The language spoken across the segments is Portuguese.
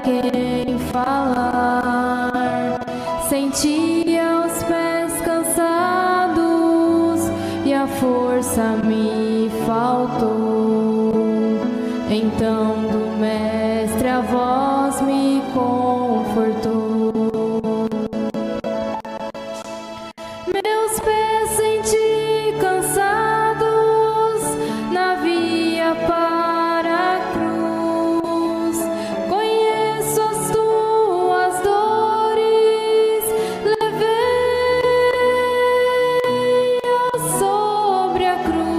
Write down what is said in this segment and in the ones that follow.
quem falar. Sentia os pés cansados e a força me faltou. Então do mestre a voz me confortou. Meus pés senti cansados na via para a cruz. Conheço as tuas dores, levei-as sobre a cruz.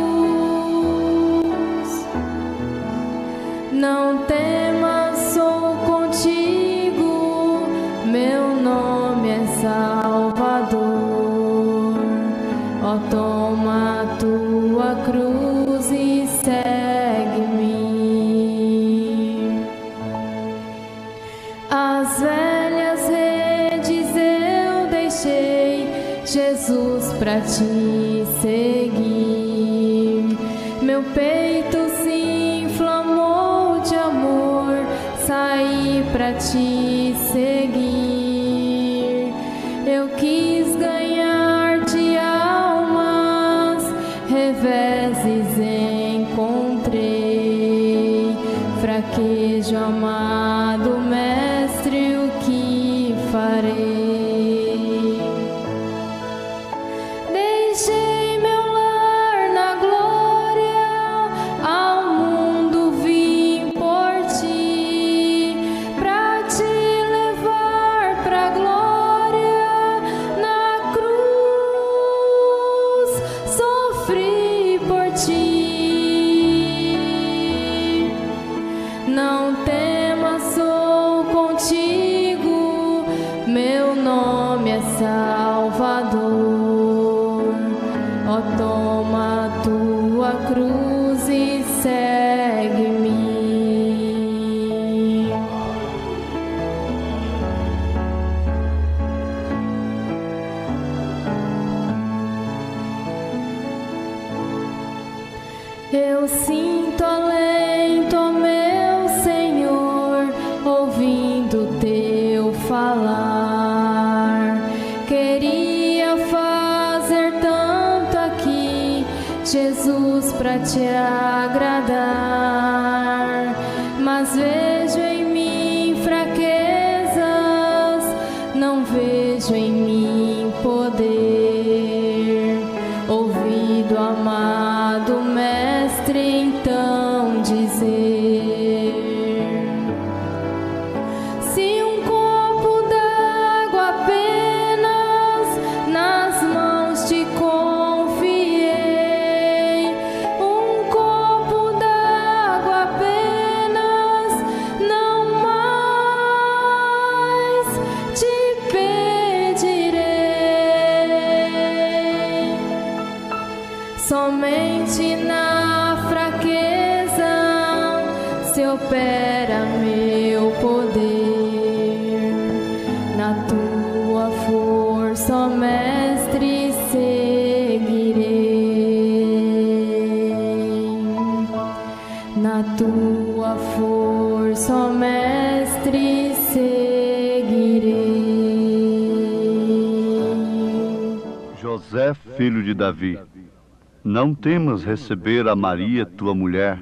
Não temas, sou contigo, meu nome é Salvador. Ó, toma a tua cruz e segue-me. As velhas redes eu deixei, Jesus, pra te seguir. Meu peito se inflamou de amor, saí pra te seguir. Eu quis ganhar de almas, reveses encontrei. Fraquejo, amado mestre, o que farei? Deixei meu lar na glória, ao mundo vim por ti, pra te levar pra glória. Na cruz sofri por ti. Não temas, sou contigo, meu nome é Salvador. Ó, toma a tua cruz e segue-me. Eu sinto alento, ó meu Senhor, ouvindo teu falar. Queria fazer tanto aqui, Jesus, pra te agradar, mas vejo em mim fraquezas, não vejo em mim poder. Ouvido, amado mestre, então dizer: se um copo d'água apenas nas mãos te confiei, um copo d'água apenas, não mais te pedirei. Somente na fraqueza se opera meu poder. Na tua força, ó mestre, seguirei. Na tua força, ó mestre, seguirei. José, filho de Davi, não temas receber a Maria, tua mulher,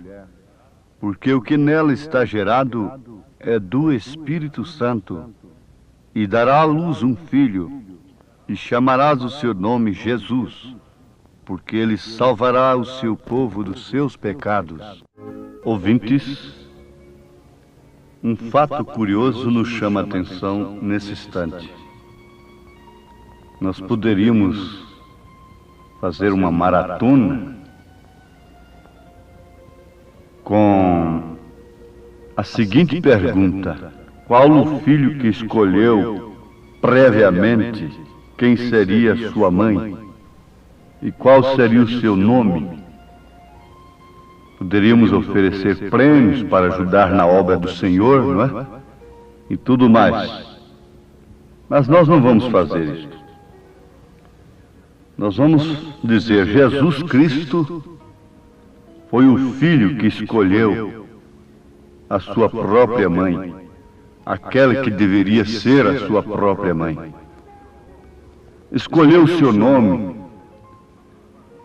porque o que nela está gerado é do Espírito Santo, e dará à luz um filho, e chamarás o seu nome Jesus, porque ele salvará o seu povo dos seus pecados. Ouvintes, um fato curioso nos chama a atenção nesse instante. Nós poderíamos fazer uma maratona com a seguinte pergunta: qual o filho que escolheu previamente quem seria sua mãe e qual seria o seu nome? Poderíamos oferecer prêmios para ajudar na obra do Senhor, não é? E tudo mais. Mas nós não vamos fazer isso. Nós vamos dizer: Jesus Cristo foi o filho que escolheu a sua própria mãe, aquela que deveria ser a sua própria mãe. Escolheu o seu nome,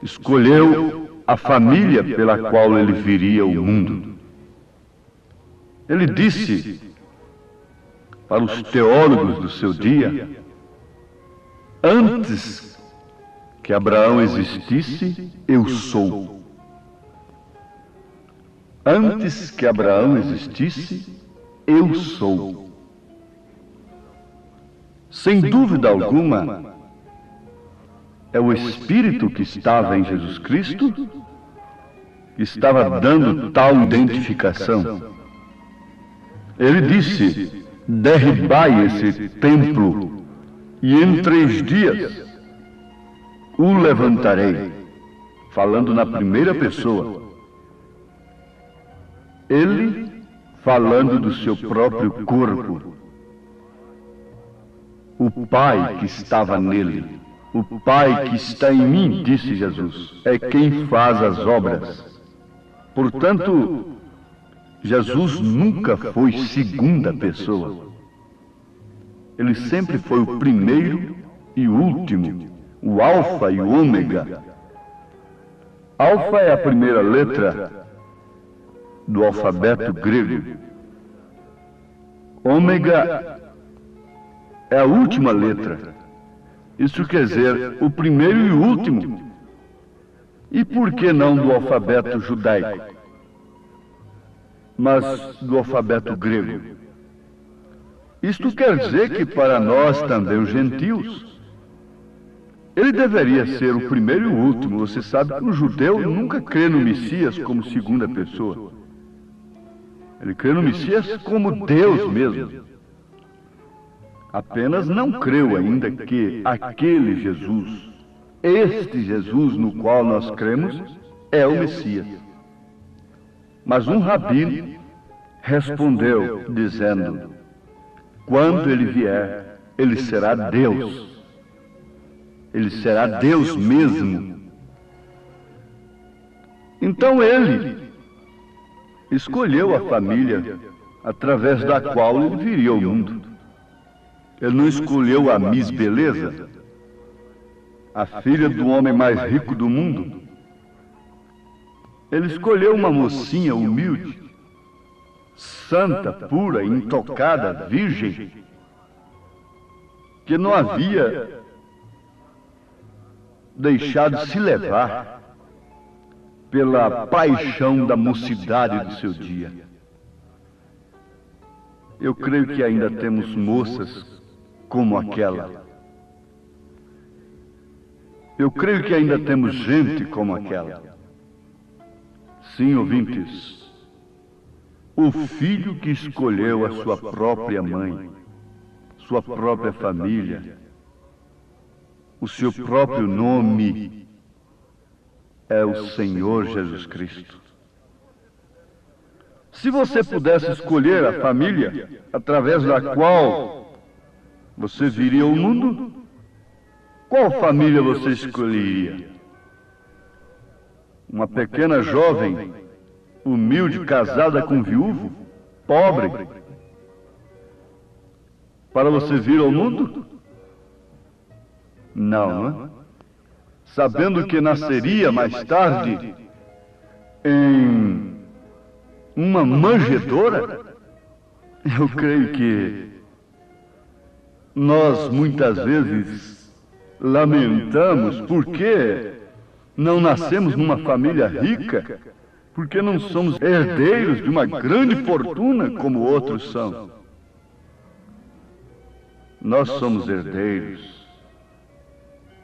escolheu a família pela qual ele viria ao mundo. Ele disse para os teólogos do seu dia: antes que Abraão existisse, eu sou. Antes que Abraão existisse, eu sou. Sem dúvida alguma, é o Espírito que estava em Jesus Cristo que estava dando tal identificação. Ele disse: derribai esse templo e em 3 dias o levantarei. Falando na primeira pessoa. Ele falando do seu próprio corpo. O Pai que estava nele. O Pai que está em mim, disse Jesus, é quem faz as obras. Portanto, Jesus nunca foi segunda pessoa. Ele sempre foi o primeiro e o último, o Alfa e o Ômega. Alfa é a primeira letra do alfabeto grego. Ômega é a última letra. Isso quer dizer, o primeiro e o último. E por que não do alfabeto judaico, mas do alfabeto grego? Isto quer dizer que para nós também, os gentios, ele deveria ser o primeiro e o último. Você sabe que o judeu nunca crê no Messias como segunda pessoa. Ele crê no Messias como Deus mesmo. Apenas não creu ainda que aquele Jesus, este Jesus no qual nós cremos, é o Messias. Mas um rabi respondeu, dizendo: quando ele vier, ele será Deus. Ele será Deus mesmo. Então ele escolheu a família através da qual ele viria ao mundo. Ele não escolheu a Miss Beleza, a filha do homem mais rico do mundo. Ele escolheu uma mocinha humilde, santa, pura, intocada, virgem, que não havia deixado se levar pela paixão da mocidade do seu dia. Eu creio que ainda temos moças como aquela. Eu creio que ainda temos gente como aquela. Sim, ouvintes, o filho que escolheu a sua própria mãe, sua própria família, o seu próprio nome, é o Senhor Jesus Cristo. Se você pudesse escolher a família através da qual você viria ao mundo, qual família você escolheria? Uma pequena jovem, humilde, casada com um viúvo, pobre, para você vir ao mundo? Não, é? Sabendo que nasceria mais tarde em uma manjedoura? Eu creio que nós muitas vezes lamentamos porque não nascemos numa família rica, porque não somos herdeiros de uma grande fortuna como outros são. Nós somos herdeiros.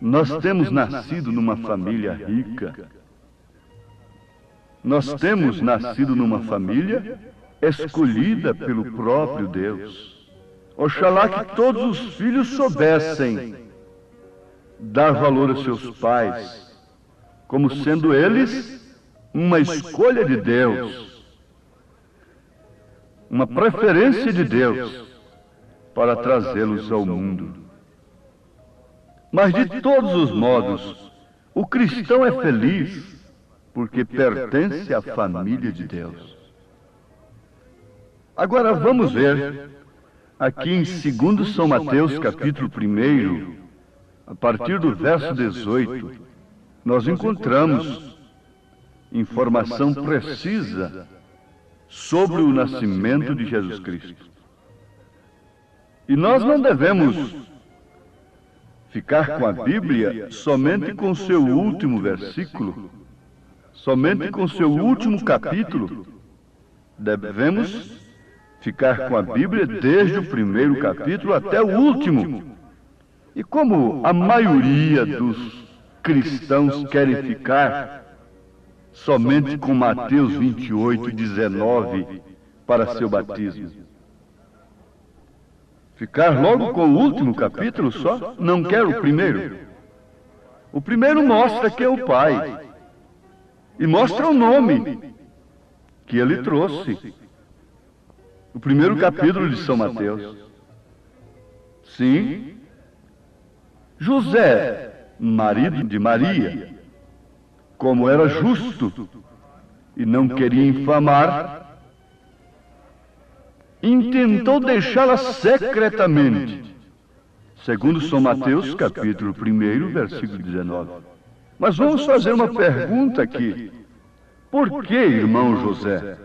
Nós temos nascido numa família rica. Nós temos nascido numa família escolhida pelo próprio Deus. Oxalá que todos os filhos soubessem dar valor a seus pais, como sendo eles uma escolha de Deus, uma preferência de Deus para trazê-los ao mundo. Mas de todos os modos, o cristão é feliz porque pertence à família de Deus. Agora vamos ver Aqui em 2 São Mateus, capítulo 1, a partir do verso 18, nós encontramos informação precisa sobre o nascimento de Jesus Cristo. E nós não devemos ficar com a Bíblia somente com seu último versículo, somente com seu último capítulo. Devemos ficar com a Bíblia desde o primeiro capítulo até o último. E como a maioria dos cristãos querem ficar somente com Mateus 28, 19 para seu batismo, ficar logo com o último capítulo só? Não quer o primeiro? O primeiro mostra que é o Pai. E mostra o nome que ele trouxe. O primeiro capítulo de São Mateus. Sim. José, marido de Maria, como era justo e não queria infamar, intentou deixá-la secretamente, segundo São Mateus, capítulo 1, versículo 19. Mas vamos fazer uma pergunta aqui. Por que, irmão José,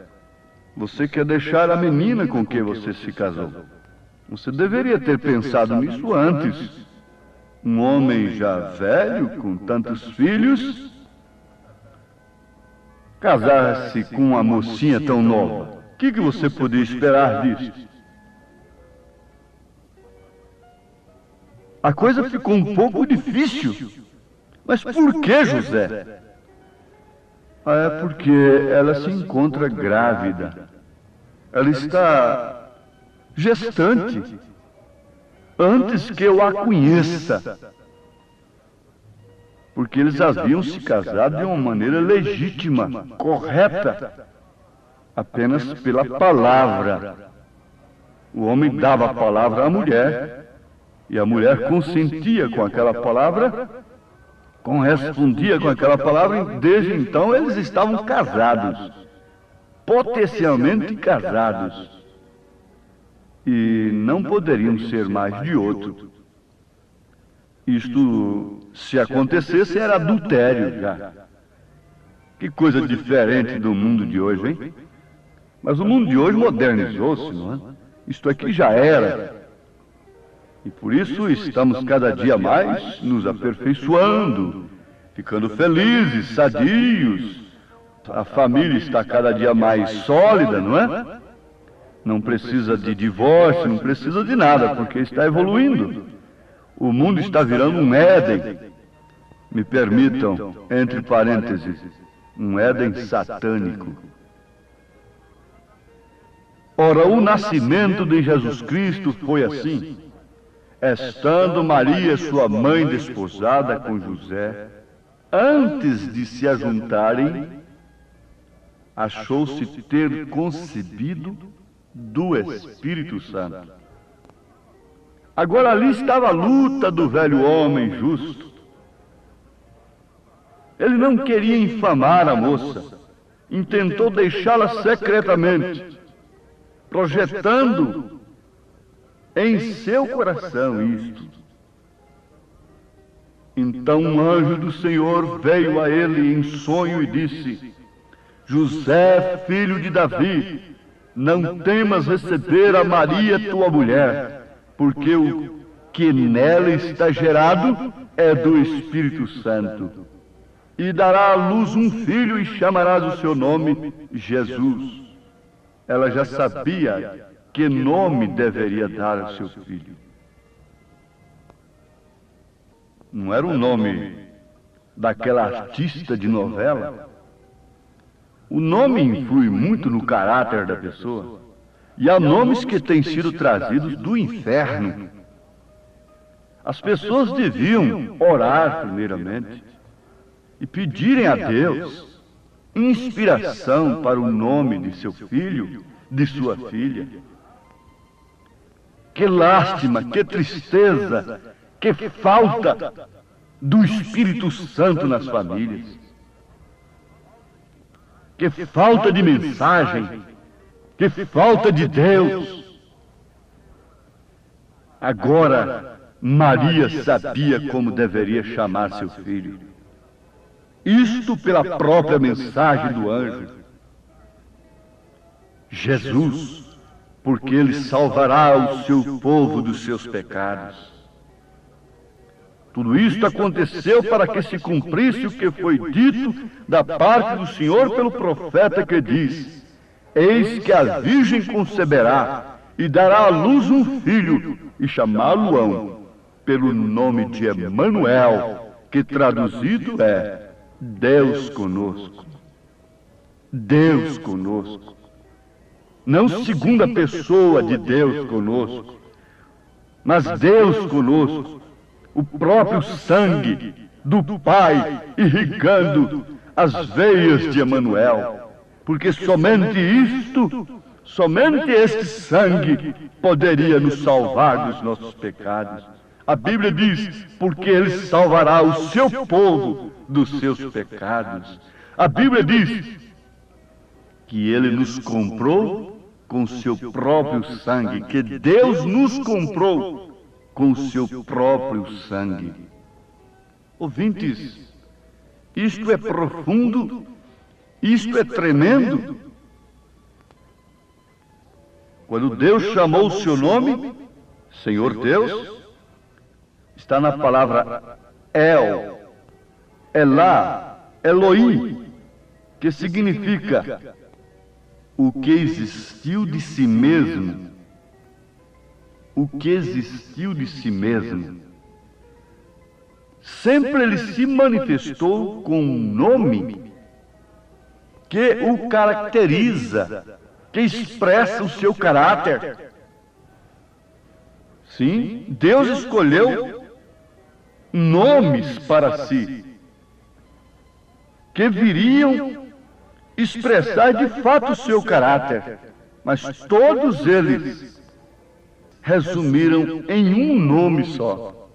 você quer deixar a menina com quem você se casou? Você deveria ter pensado nisso antes. Um homem já velho, com tantos filhos, casar-se com uma mocinha tão nova. O que você podia esperar disso? A coisa ficou um pouco difícil. Mas por que, José? É porque ela se encontra grávida. Ela está gestante. Antes que eu a conheça. Porque eles haviam se casado de uma maneira legítima, correta, apenas pela palavra. O homem dava a palavra à mulher, e a mulher consentia com aquela palavra, correspondia com aquela palavra, e desde então eles estavam casados, potencialmente casados. E não poderiam ser mais de outro. Isto, se acontecesse, era adultério já. Que coisa diferente do mundo de hoje, hein? Mas o mundo de hoje modernizou-se, não é? Isto aqui já era. E por isso estamos cada dia mais nos aperfeiçoando, ficando felizes, sadios. A família está cada dia mais sólida, não é? Não precisa de divórcio, não precisa de nada, porque está evoluindo. O mundo está virando um Éden. Me permitam, entre parênteses, um Éden satânico. Ora, o nascimento de Jesus Cristo foi assim. Estando Maria, sua mãe, desposada com José, antes de se ajuntarem, achou-se ter concebido do Espírito Santo. Agora ali estava a luta do velho homem justo. Ele não queria infamar a moça, intentou deixá-la secretamente, projetando em seu coração isto. Então um anjo do Senhor veio a ele em sonho e disse: José, filho de Davi, não temas receber a Maria, tua mulher, porque o que nela está gerado é do Espírito Santo. E dará à luz um filho e chamarás o seu nome Jesus. Ela já sabia que nome deveria dar ao seu filho. Não era o nome daquela artista de novela. O nome influi muito no caráter da pessoa. E há nomes que têm sido trazidos do inferno. As pessoas deviam orar primeiramente e pedirem a Deus inspiração para o nome de seu filho, de sua filha. Que lástima, que tristeza, que falta do Espírito Santo nas famílias. Que falta de mensagem, que falta de Deus. Agora, Maria sabia como deveria chamar seu filho. Isto pela própria mensagem do anjo. Jesus, porque ele salvará o seu povo dos seus pecados. Tudo isto aconteceu para que se cumprisse o que foi dito da parte do Senhor pelo profeta que diz: eis que a virgem conceberá e dará à luz um filho, e chamá-lo-ão pelo nome de Emanuel, que traduzido é Deus conosco. Deus conosco. Não segunda pessoa de Deus conosco, mas Deus conosco. O próprio sangue do Pai irrigando as veias de Emanuel, porque somente este sangue poderia nos salvar dos nossos pecados. A Bíblia diz, porque ele salvará o seu povo dos seus pecados. A Bíblia diz que ele nos comprou com o seu próprio sangue, que Deus nos comprou com o seu próprio sangue. Ouvintes, isto é profundo, isto é tremendo. Quando Deus chamou o seu nome, Senhor Deus, está na palavra El, Elá, Elohim, que significa o que existiu de si mesmo. O que existiu de si mesmo. Sempre ele se manifestou com um nome que o caracteriza, que expressa o seu caráter. Sim, Deus escolheu nomes para si, que viriam expressar de fato o seu caráter, mas todos eles resumiram em um nome só.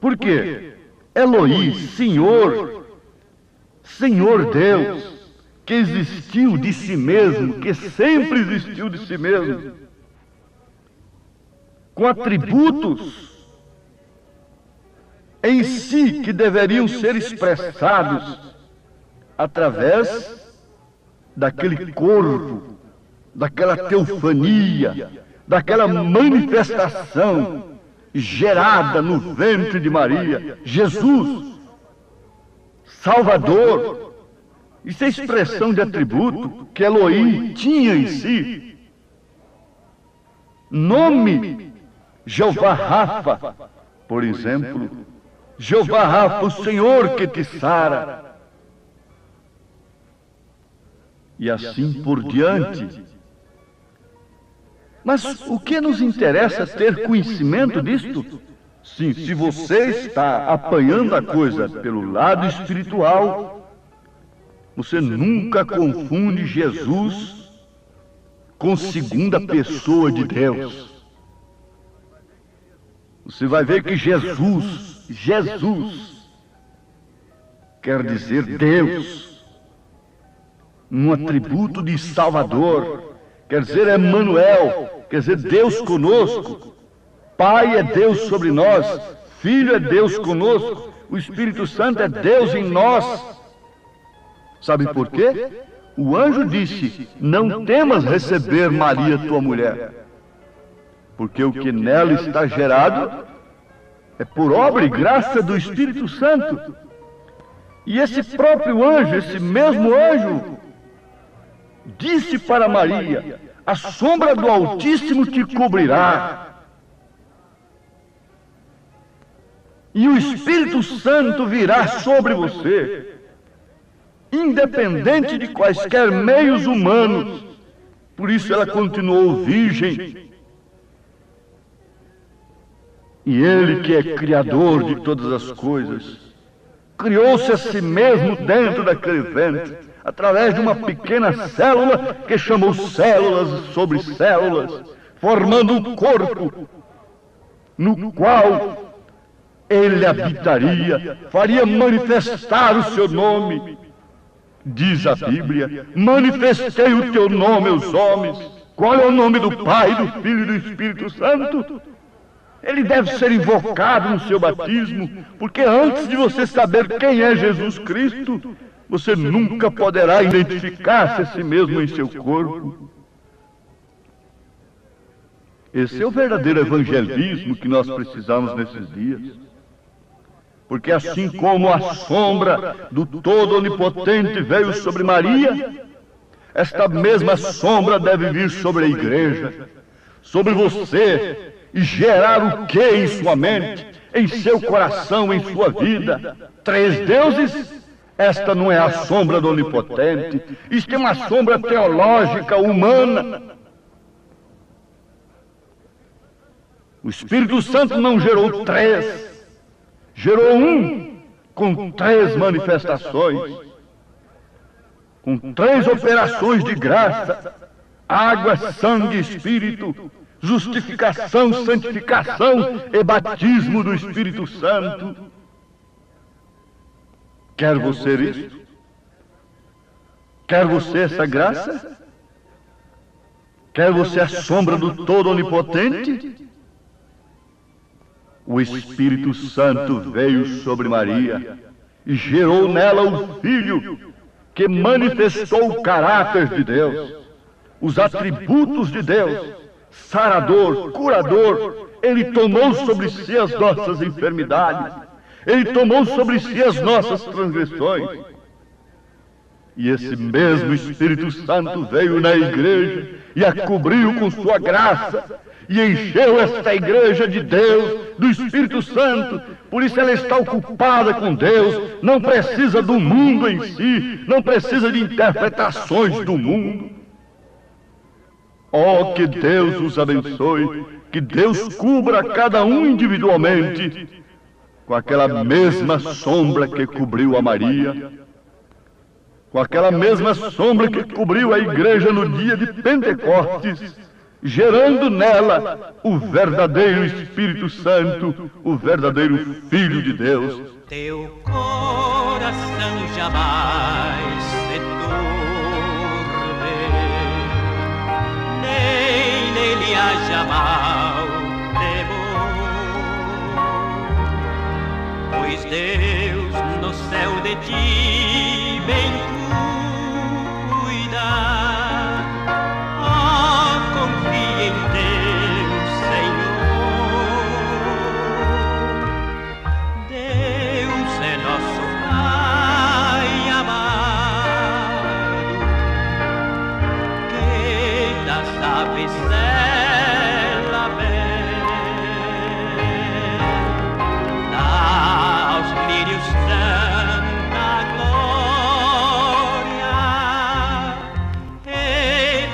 Por quê? Elohim, Senhor, Senhor Deus, que existiu de si mesmo, que sempre existiu de si mesmo, com atributos em si que deveriam ser expressados através daquele corpo, daquela teofania, daquela manifestação gerada no ventre de Maria. Jesus, Salvador. Isso é expressão de atributo que Elohim tinha em si. Nome, Jeová Rafa, por exemplo. Jeová Rafa, o Senhor que te sara. E assim por diante. Mas o que nos interessa ter conhecimento disto? Sim, se você está apanhando a coisa pelo lado espiritual, você nunca confunde Jesus com segunda pessoa de Deus. Você vai ver que Jesus quer dizer Deus, um atributo de Salvador. Quer dizer Emanuel, quer dizer Deus conosco. Pai é Deus sobre nós, Filho é Deus conosco, o Espírito Santo é Deus em nós. Sabe por quê? O anjo disse: não temas receber Maria, tua mulher, porque o que nela está gerado é por obra e graça do Espírito Santo. E esse próprio anjo, esse mesmo anjo, disse para Maria: a sombra do Altíssimo te cobrirá, e o Espírito Santo virá sobre você, independente de quaisquer meios humanos. Por isso ela continuou virgem. E Ele, que é Criador de todas as coisas, criou-se a si mesmo dentro daquele ventre, através de uma pequena célula que chamou células sobre células, formando um corpo no qual Ele habitaria, faria manifestar o seu nome. Diz a Bíblia: manifestei o teu nome aos homens, Qual é o nome do Pai, do Filho e do Espírito Santo? Ele deve ser invocado no seu batismo, porque antes de você saber quem é Jesus Cristo, você nunca poderá identificar-se a si mesmo em seu corpo. Esse é o verdadeiro evangelismo que nós precisamos nesses dias. Porque assim como a sombra do Todo-Onipotente veio sobre Maria, esta mesma sombra deve vir sobre a igreja, sobre você, e gerar o que em sua mente, em seu coração, em sua vida? 3 deuses? Esta não é a sombra do Onipotente. Isto é uma sombra teológica, humana. O Espírito Santo não gerou 3, gerou um, com 3 manifestações, com 3 operações de graça: água, sangue, Espírito, justificação, santificação e batismo do Espírito Santo. Quer você isto? Quer você essa graça? Quer você a sombra do Todo-Onipotente? O Espírito Santo veio sobre Maria e gerou nela o Filho, que manifestou o caráter de Deus, os atributos de Deus: sarador, curador. Ele tomou sobre si as nossas enfermidades, ele tomou sobre si as nossas transgressões. E esse mesmo Espírito Santo veio na igreja e a cobriu com sua graça, e encheu esta igreja de Deus, do Espírito Santo. Por isso ela está ocupada com Deus, não precisa do mundo em si, não precisa de interpretações do mundo. Oh, que Deus os abençoe, que Deus cubra cada um individualmente com aquela mesma sombra que cobriu a Maria, com aquela mesma sombra que cobriu a igreja no dia de Pentecostes, gerando nela o verdadeiro Espírito Santo, o verdadeiro Filho de Deus. Teu coração jamais se turbe, nem nele haja mal temor, pois Deus no céu de ti bem cuida. Confie em Deus, Senhor. Deus é nosso Pai amado, que das aves ela bem, dá aos lírios tanta glória, e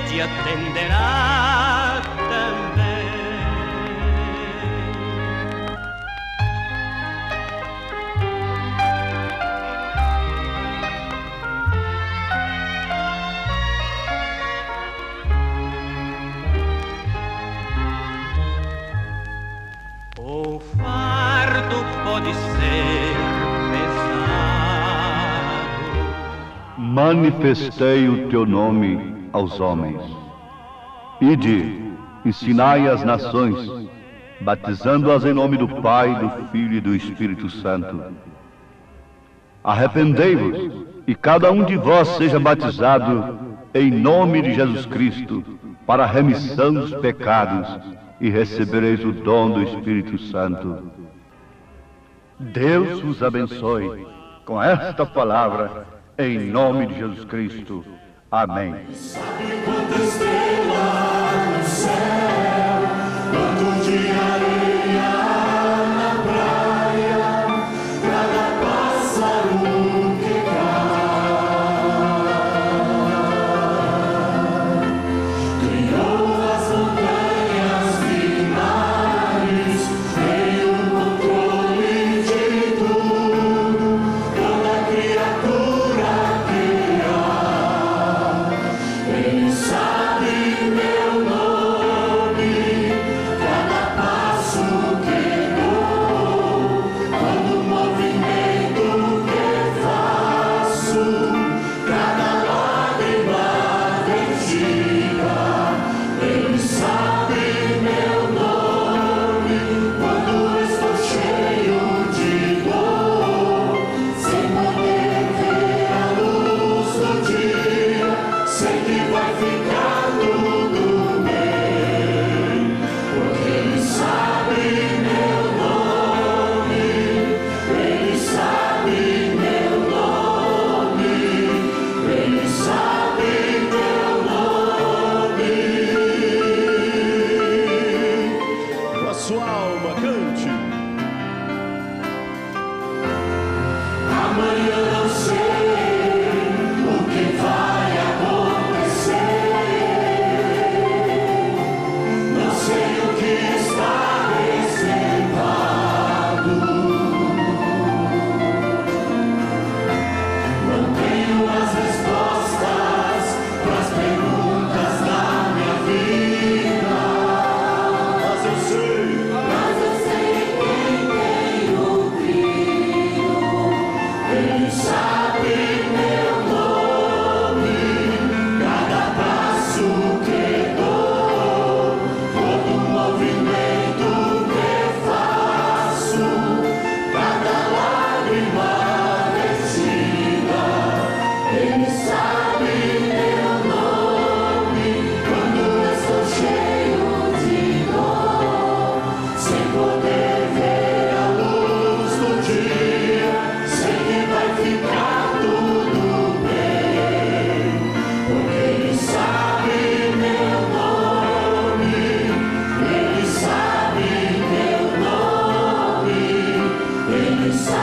te atenderá. O fardo pode ser pesado. Manifestei o teu nome aos homens. Ide, ensinai as nações, batizando-as em nome do Pai, do Filho e do Espírito Santo. Arrependei-vos, e cada um de vós seja batizado em nome de Jesus Cristo, para a remissão dos pecados, e recebereis o dom do Espírito Santo. Deus vos abençoe com esta palavra, em nome de Jesus Cristo. Amém. Sabe quantas estrelas no céu, quanto de areia na praia, cada pássaro que cai. Criou as montanhas e mares, tem o controle de tudo, toda criatura que há. Ele sabe meu nome, cada passo Ele sabe